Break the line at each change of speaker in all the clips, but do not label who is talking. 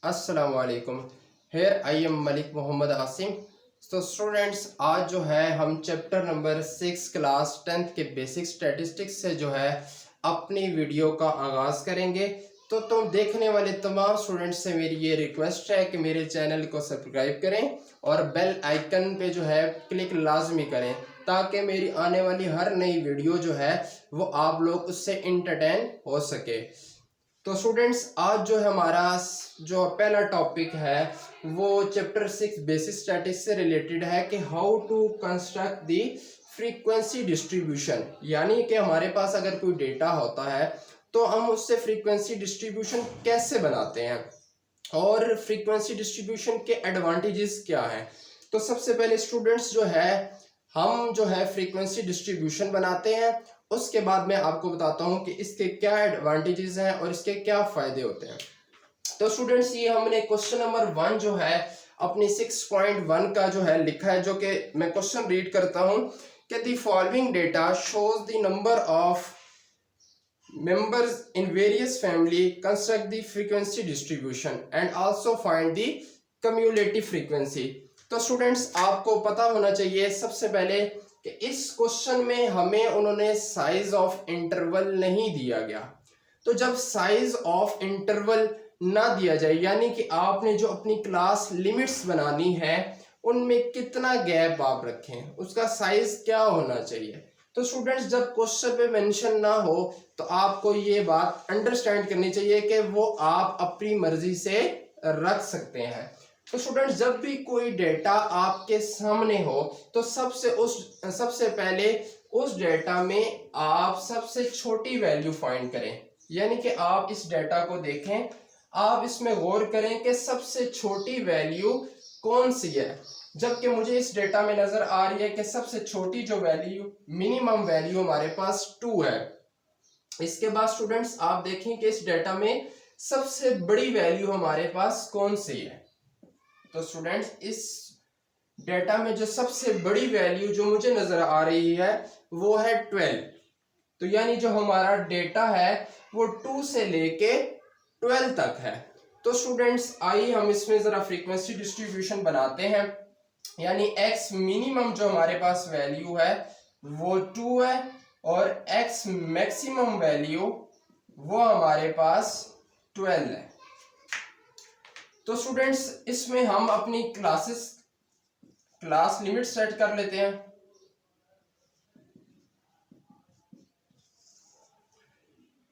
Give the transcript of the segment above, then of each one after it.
अस्सलाम वालेकुम। Here I am Malik Mohammad Asim. तो स्टूडेंट्स, आज जो है हम चैप्टर नंबर 6 क्लास 10th के बेसिक स्टैटिस्टिक्स से जो है अपनी वीडियो का आगाज़ करेंगे। तो तुम देखने वाले तमाम स्टूडेंट्स से मेरी ये रिक्वेस्ट है कि मेरे चैनल को सब्सक्राइब करें और बेल आइकन पे जो है क्लिक लाजमी करें, ताकि मेरी आने वाली हर नई वीडियो जो है वो आप लोग उससे इंटरटेन हो सके। तो स्टूडेंट्स, आज जो है हमारा जो पहला टॉपिक है वो चैप्टर 6 बेसिक स्टैटिस्टिक्स से रिलेटेड है कि how to construct the frequency distribution. यानी कि हमारे पास अगर कोई डेटा होता है तो हम उससे फ्रीक्वेंसी डिस्ट्रीब्यूशन कैसे बनाते हैं और फ्रीक्वेंसी डिस्ट्रीब्यूशन के एडवांटेजेस क्या हैं। तो सबसे पहले स्टूडेंट्स जो है हम जो है फ्रीक्वेंसी डिस्ट्रीब्यूशन बनाते हैं, उसके बाद मैं आपको बताता हूं कि इसके क्या एडवांटेजेस हैं और इसके क्या फायदे होते हैं। तो स्टूडेंट्स, ये हमने क्वेश्चन नंबर 1 जो है अपनी 6.1 का जो है लिखा है, जो कि मैं क्वेश्चन रीड करता हूं कि the following data shows the number of members in various family, construct the frequency distribution and also find the cumulative frequency। तो स्टूडेंट्स, आपको पता होना चाहिए सबसे पहले कि इस क्वेश्चन में हमें उन्होंने साइज ऑफ इंटरवल नहीं दिया गया। तो जब साइज ऑफ इंटरवल ना दिया जाए, यानी कि आपने जो अपनी क्लास लिमिट्स बनानी है उनमें कितना गैप आप रखें, उसका साइज क्या होना चाहिए। तो स्टूडेंट्स, जब क्वेश्चन पे मेंशन ना हो तो आपको ये बात अंडरस्टैंड करनी चाहिए कि वो आप अपनी मर्जी से रख सकते हैं। तो स्टूडेंट्स, जब भी कोई डेटा आपके सामने हो तो सबसे पहले उस डेटा में आप सबसे छोटी वैल्यू फाइंड करें। यानी कि आप इस डेटा को देखें, आप इसमें गौर करें कि सबसे छोटी वैल्यू कौन सी है। जबकि मुझे इस डेटा में नजर आ रही है कि सबसे छोटी जो वैल्यू, मिनिमम वैल्यू हमारे पास 2 है। इसके बाद स्टूडेंट्स, आप देखें कि इस डेटा में सबसे बड़ी वैल्यू हमारे पास कौन सी है। तो स्टूडेंट्स, इस डेटा में जो सबसे बड़ी वैल्यू जो मुझे नजर आ रही है वो है 12। तो यानी जो हमारा डेटा है वो 2 से लेके 12 तक है। तो स्टूडेंट्स, आइए हम इसमें जरा फ्रीक्वेंसी डिस्ट्रीब्यूशन बनाते हैं। यानी x मिनिमम जो हमारे पास वैल्यू है वो 2 है और x मैक्सिमम वैल्यू वो हमारे पास 12 है। तो स्टूडेंट्स, इसमें हम अपनी क्लास लिमिट सेट कर लेते हैं।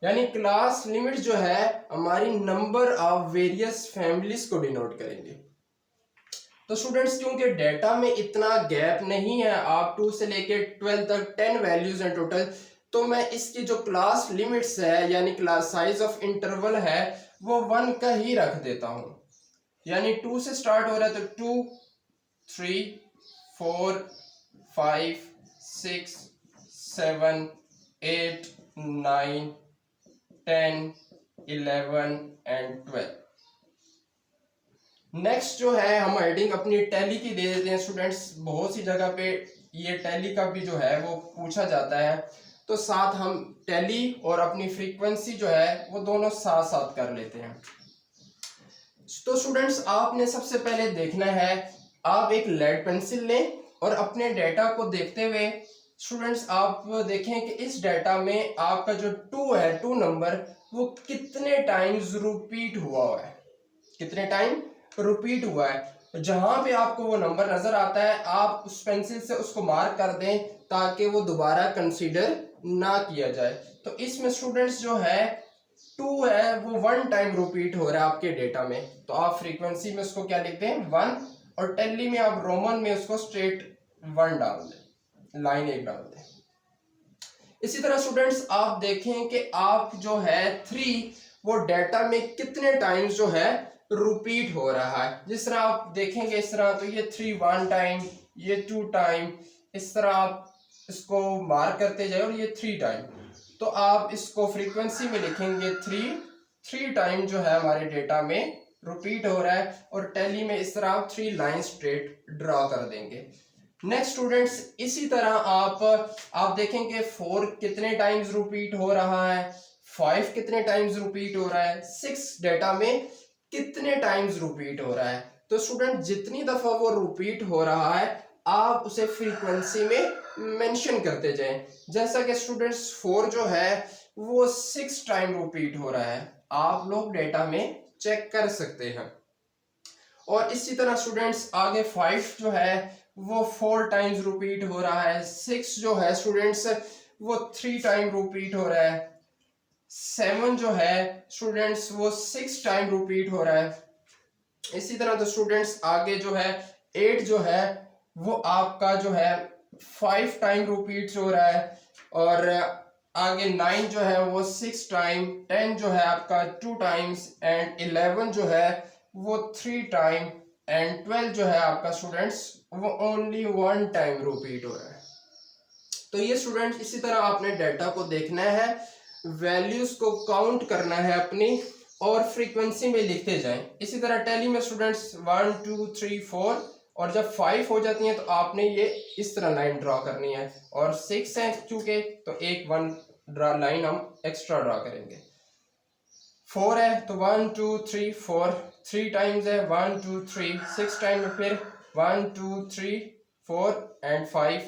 यानी क्लास लिमिट जो है हमारी नंबर ऑफ वेरियस फैमिलीज को डिनोट करेंगे। तो स्टूडेंट्स, क्योंकि डेटा में इतना गैप नहीं है, आप 2 से लेके 12 तक 10 वैल्यूज हैं टोटल, तो मैं इसकी जो क्लास लिमिट्स है यानी क्लास साइज ऑफ इंटरवल है वो 1 का ही रख देता हूं। यानी 2 से स्टार्ट हो रहा है तो 2, 3, 4, 5, 6, 7, 8, 9, 10, 11 एंड 12। नेक्स्ट जो है हम हेडिंग अपनी टैली की दे देते हैं। स्टूडेंट्स, बहुत सी जगह पे ये टैली का भी जो है वो पूछा जाता है, तो साथ हम टैली और अपनी फ्रीक्वेंसी जो है वो दोनों साथ साथ कर लेते हैं। तो स्टूडेंट्स, आपने सबसे पहले देखना है, आप एक लेड पेंसिल लें और अपने डेटा को देखते हुए स्टूडेंट्स आप देखें कि इस डेटा में आपका जो 2 है, 2 नंबर, वो कितने टाइम्स रिपीट हुआ है, कितने टाइम रिपीट हुआ है। जहां पे आपको वो नंबर नजर आता है आप उस पेंसिल से उसको मार्क कर दें ताकि वो दोबारा कंसीडर ना किया जाए। तो इसमें स्टूडेंट्स जो है 2 है वो 1 टाइम रिपीट हो रहा है आपके डेटा में, तो आप फ्रीक्वेंसी में उसको क्या लिखते हैं 1, और टैली में आप रोमन में उसको स्ट्रेट 1 डाल दें, लाइन 1 डाल दें। इसी तरह स्टूडेंट्स आप देखें कि आप जो है 3 वो डेटा में कितने टाइम्स जो है रिपीट हो रहा है। जिस तरह आप देखेंगे इस तरह, तो ये 3 1 टाइम, ये 2 टाइम, इस तरह आप इसको मार्क करते जाए और ये 3 टाइम। तो आप इसको फ्रीक्वेंसी में लिखेंगे 3 टाइम जो है हमारे डेटा में रिपीट हो रहा है, और टैली में इस तरह आप 3 लाइन स्ट्रेट ड्रॉ कर देंगे। नेक्स्ट स्टूडेंट्स, इसी तरह आप देखेंगे 4 कितने टाइम्स रिपीट हो रहा है, 5 कितने टाइम्स रिपीट हो रहा है, 6 डेटा में कितने टाइम्स रिपीट हो रहा है। तो स्टूडेंट जितनी दफा वो रिपीट हो रहा है आप उसे फ्रीक्वेंसी में मेंशन करते जाएं। जैसा कि स्टूडेंट्स 4 जो है वो 6 टाइम रिपीट हो रहा है, आप लोग डेटा में चेक कर सकते हैं। और इसी तरह स्टूडेंट्स आगे 5 जो है वो 4 टाइम्स रिपीट हो रहा है, 6 जो है स्टूडेंट्स वो 3 टाइम रिपीट हो रहा है, 7 जो है स्टूडेंट्स वो 6 टाइम रिपीट हो रहा है। इसी तरह तो स्टूडेंट्स आगे जो है 8 जो है वो आपका जो है 5 टाइम रिपीट हो रहा है, और आगे 9 जो है वो 6 टाइम, 10 जो है आपका 2 टाइम्स, एंड 11 जो है वो 3 टाइम, एंड 12 जो है आपका स्टूडेंट्स वो ओनली 1 टाइम रिपीट हो रहा है। तो ये स्टूडेंट्स इसी तरह आपने डाटा को देखना है, वैल्यूज को काउंट करना है अपनी, और फ्रीक्वेंसी में लिखते जाएं। इसी तरह टैली में स्टूडेंट्स 1 2 3 4, और जब 5 हो जाती हैं तो आपने ये इस तरह लाइन ड्रॉ करनी है, और 6 है चूंकि तो एक 1 ड्रा लाइन हम एक्स्ट्रा ड्रॉ करेंगे। 4 है तो 1 2 3 4, 3 टाइम्स है 1 2 3, 6 टाइम है फिर 1 2 3 4 एंड 5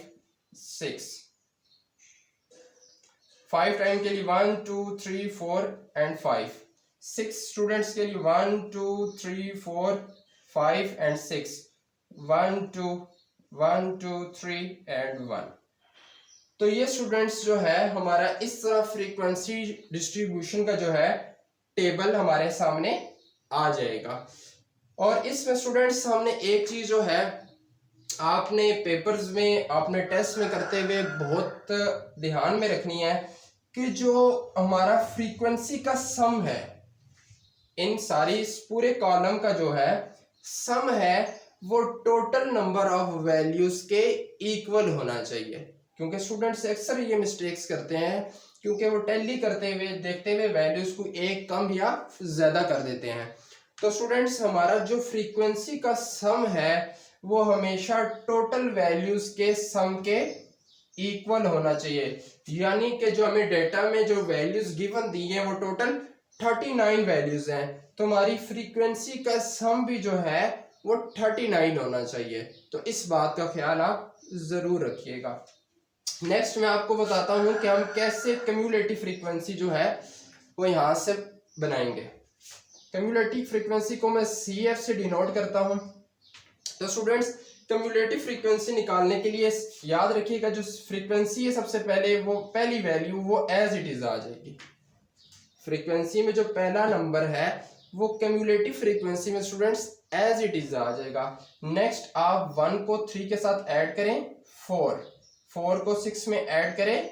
6, 5 टाइम के लिए 1 2 3 4 एंड 5, 6 स्टूडेंट्स के लिए 1 2 3 4 5 एंड 6, 1 2 1 2 3 एंड 1। तो ये स्टूडेंट्स जो है हमारा इस तरह फ्रीक्वेंसी डिस्ट्रीब्यूशन का जो है टेबल हमारे सामने आ जाएगा। और इसमें स्टूडेंट्स हमने एक चीज जो है आपने पेपर्स में आपने टेस्ट में करते हुए बहुत ध्यान में रखनी है कि जो हमारा फ्रीक्वेंसी का सम है, इन सारी इस पूरे कॉलम का जो है सम है वो टोटल नंबर ऑफ वैल्यूज के इक्वल होना चाहिए। क्योंकि स्टूडेंट्स अक्सर ये मिस्टेक्स करते हैं क्योंकि वो टैली करते हुए देखते हुए वैल्यूज को एक कम या ज्यादा कर देते हैं। तो स्टूडेंट्स हमारा जो फ्रीक्वेंसी का सम है वो हमेशा टोटल वैल्यूज के सम के इक्वल होना चाहिए। यानी कि जो हमें डेटा में जो वैल्यूज गिवन दी है वो टोटल 39 वैल्यूज हैं, तो हमारी फ्रीक्वेंसी का सम भी जो है वो 39 होना चाहिए। तो इस बात का ख्याल आप जरूर रखिएगा। नेक्स्ट मैं आपको बताता हूं कि हम कैसे कम्युलेटिव फ्रीक्वेंसी जो है वो यहां से बनाएंगे। कम्युलेटिव फ्रीक्वेंसी को मैं CF से डिनोट करता हूं। तो स्टूडेंट्स कम्युलेटिव फ्रीक्वेंसी निकालने के लिए याद रखिएगा जो फ्रीक्वेंसी है सबसे पहले वो पहली वैल्यू वो एज इट इज आ जाएगी। फ्रीक्वेंसी में जो पहला नंबर है वो कम्युलेटिव फ्रीक्वेंसी में स्टूडेंट्स एज इट इज आ जाएगा। नेक्स्ट आप 1 को 3 के साथ ऐड करें 4, 4 को 6 में ऐड करें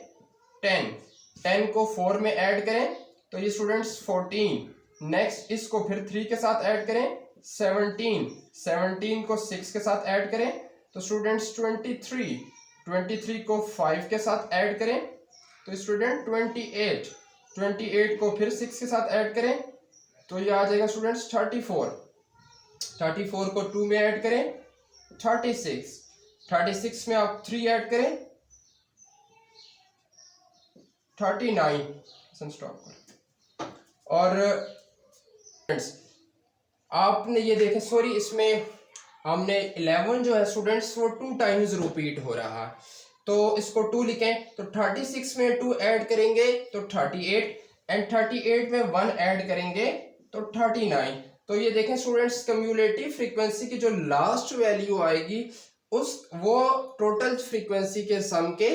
10, 10 को 4 में ऐड करें तो ये स्टूडेंट्स 14। नेक्स्ट इसको फिर 3 के साथ ऐड करें 17, 17 को 6 के साथ ऐड करें तो स्टूडेंट्स 23, 23 को 5 के साथ ऐड करें तो स्टूडेंट 28, 28 को फिर 6 के साथ ऐड करें तो ये आ जाएगा स्टूडेंट्स 34, 34 को 2 में ऐड करें 36, 36 में आप 3 ऐड करें 39। स्टॉप कर। और आपने ये देखे सॉरी इसमें हमने 11 जो है स्टूडेंट्स वो 2 टाइम्स रिपीट हो रहा है तो इसको 2 लिखें तो 36 में 2 ऐड करेंगे तो 38 एंड 38 में 1 ऐड करेंगे तो 39। तो ये देखें स्टूडेंट्स कम्युलेटिव फ्रीक्वेंसी की जो लास्ट वैल्यू आएगी उस वो टोटल फ्रीक्वेंसी के सम के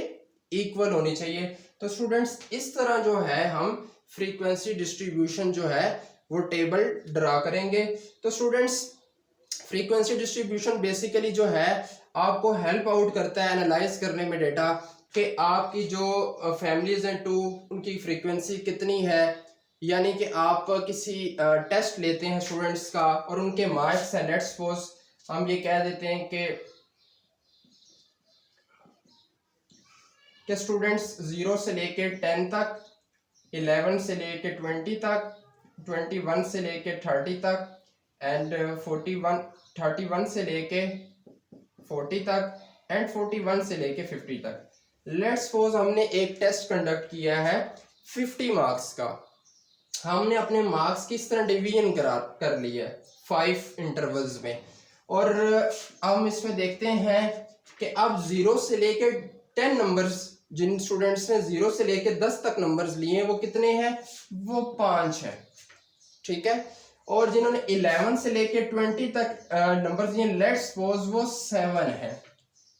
इक्वल होनी चाहिए। तो स्टूडेंट्स इस तरह जो है हम फ्रीक्वेंसी डिस्ट्रीब्यूशन जो है वो टेबल ड्रा करेंगे। तो स्टूडेंट्स फ्रीक्वेंसी डिस्ट्रीब्यूशन बेसिकली जो है आपको हेल्प आउट करता है एनालाइज करने में डेटा कि आपकी जो फैमिलीज हैं 2 उनकी फ्रीक्वेंसी कितनी है। यानी कि आप किसी टेस्ट लेते हैं स्टूडेंट्स का और उनके मार्क्स हैं, लेट्स सपोज हम ये कह देते हैं कि स्टूडेंट्स 0 से लेके 10 तक, 11 से लेके 20 तक, 21 से लेके 30 तक एंड 31 से लेके 40 तक एंड 41 से लेके 50 तक। लेट्स सपोज हमने एक टेस्ट कंडक्ट किया है 50 मार्क्स का हमने अपने मार्क्स की इस तरह डिवीजन कर लिया 5 इंटरवल्स में। और हम इसमें देखते हैं कि अब 0 से लेकर 10 नंबर्स, जिन स्टूडेंट्स ने 0 से लेकर 10 तक नंबर्स लिए हैं वो कितने हैं, वो 5 हैं। ठीक है। और जिन्होंने 11 से लेकर 20 तक नंबर्स लिए, लेट्स सपोज वो 7 है।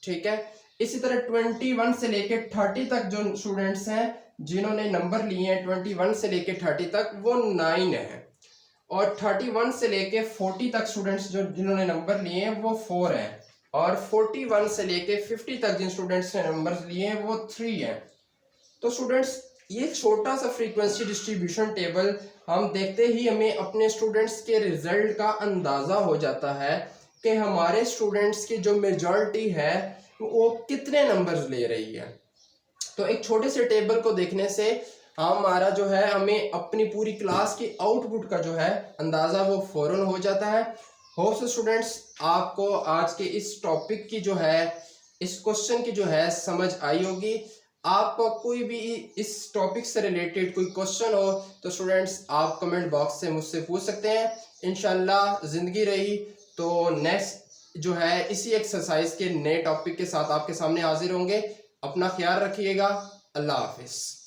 ठीक है। इसी तरह 21 से लेकर 30 तक जो स्टूडेंट्स हैं जिन्होंने नंबर लिए हैं 21 से लेकर 30 तक, वो 9 है। और 31 से लेके 40 तक स्टूडेंट्स जो जिन्होंने नंबर लिए हैं वो 4 हैं। और 41 से लेके 50 तक जिन स्टूडेंट्स ने नंबर लिए हैं वो 3 हैं। तो स्टूडेंट्स ये छोटा सा फ्रीक्वेंसी डिस्ट्रीब्यूशन टेबल हम देखते ही हमें अपने स्टूडेंट्स के रिजल्ट का अंदाज़ा हो जाता है कि हमारे स्टूडेंट्स की जो मेजॉरिटी है वो कितने नंबर्स ले रही है। तो एक छोटे से टेबल को देखने से हमारा जो है हमें अपनी पूरी क्लास की आउटपुट का जो है अंदाज़ा वो फौरन हो जाता है। होप सो स्टूडेंट्स आपको आज के इस टॉपिक की जो है, इस क्वेश्चन की जो है समझ आई होगी। आपको कोई भी इस टॉपिक से रिलेटेड कोई क्वेश्चन हो तो स्टूडेंट्स आप कमेंट बॉक्स से मुझसे पूछ सकते हैं। इंशाल्लाह ज़िंदगी रही तो नेक्स्ट जो है इसी एक्सरसाइज के नए टॉपिक के साथ आपके सामने हाजिर होंगे। अपना ख्याल रखिएगा। अल्लाह हाफिज़।